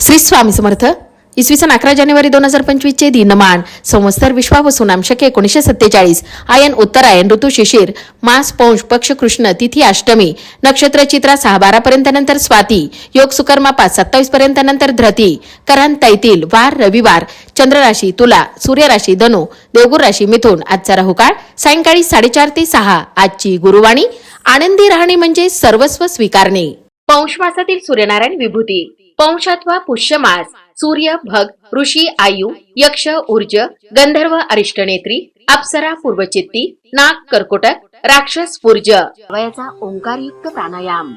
श्री स्वामी समर्थ. इसवी सन 11 जानेवारी 2025 चे दिनमान संवत्सर विश्वावसु सुनाम शके 1947. आयन उत्तरायण, ऋतू शिशिर, मास पौष, पक्ष कृष्ण, तिथी अष्टमी, नक्षत्र चित्रा 6:12 पर्यंत, नंतर स्वाती, योग सुकर्मा 5:27 पर्यंत, नंतर धृती, करण तैतील, वार रविवार, चंद्र राशी तुला, सूर्य राशी धनु, देवगुर राशी मिथुन. आजचा राहुकाळ सायंकाळी 4:30 ते 6. आजची गुरुवाणी आनंदी राहणे म्हणजे सर्वस्व स्वीकारणे. पौष मासातील सूर्यनारायण विभूती. पौष अथवा पुष्य मास. सूर्य भग, ऋषी आयु, यक्ष ऊर्ज, गंधर्व अरिष्टनेत्री, अप्सरा पूर्वचित्ती, नाग कर्कोटक, राक्षस पूर्ज. वयाचा ओंकारयुक्त प्राणायाम.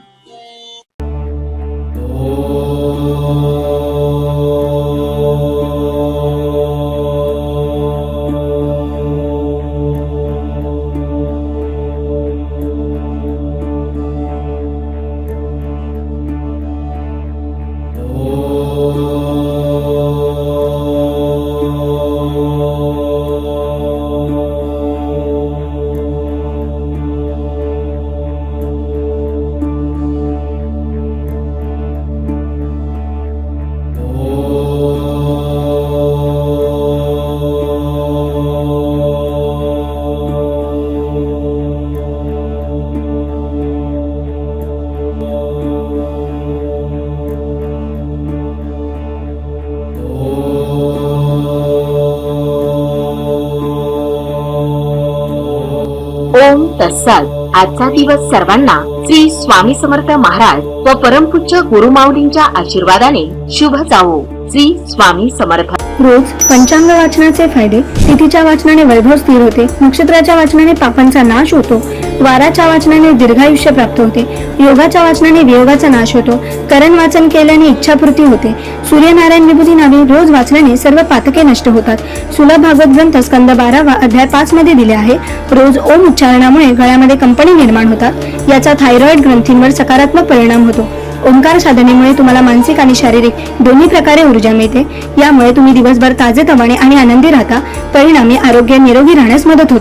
ओम तत्सत. आजचा दिवस सर्वांना श्री स्वामी समर्थ महाराज व परमपूज्य गुरुमाऊलींच्या आशीर्वादाने शुभ जावो. श्री स्वामी समर्थ. रोज पंचांग वाचनाचे फायदे. तिथीच्या वाचनाने वैभव स्थिर होते. नक्षत्राच्या वाचनाने पापांचा नाश होतो. वाराच्या वाचनाने दीर्घायुष्य प्राप्त होते. योगाच्या वाचनाने वियोगाचा नाश होतो. करण वाचन केल्याने इच्छापूर्ती होते. सूर्यनारायण विभूती नावे रोज वाचल्याने सर्व पातके नष्ट होतात. सुलभ भागवत ग्रंथ स्कंद 12 अध्याय 5 मध्ये दिले आहे. रोज ओम उच्चारणामुळे गळ्यामध्ये कंपनी निर्माण होतात. याचा थायरॉइड ग्रंथींवर सकारात्मक परिणाम होतो. ओंकार साधनेमुळे तुम्हाला मानसिक आणि शारीरिक दोन्ही प्रकारे ऊर्जा मिळते. यामुळे तुम्ही दिवसभर ताजेतवाने आणि आनंदी राहता. परिणामी आरोग्य निरोगी राहण्यास मदत होते.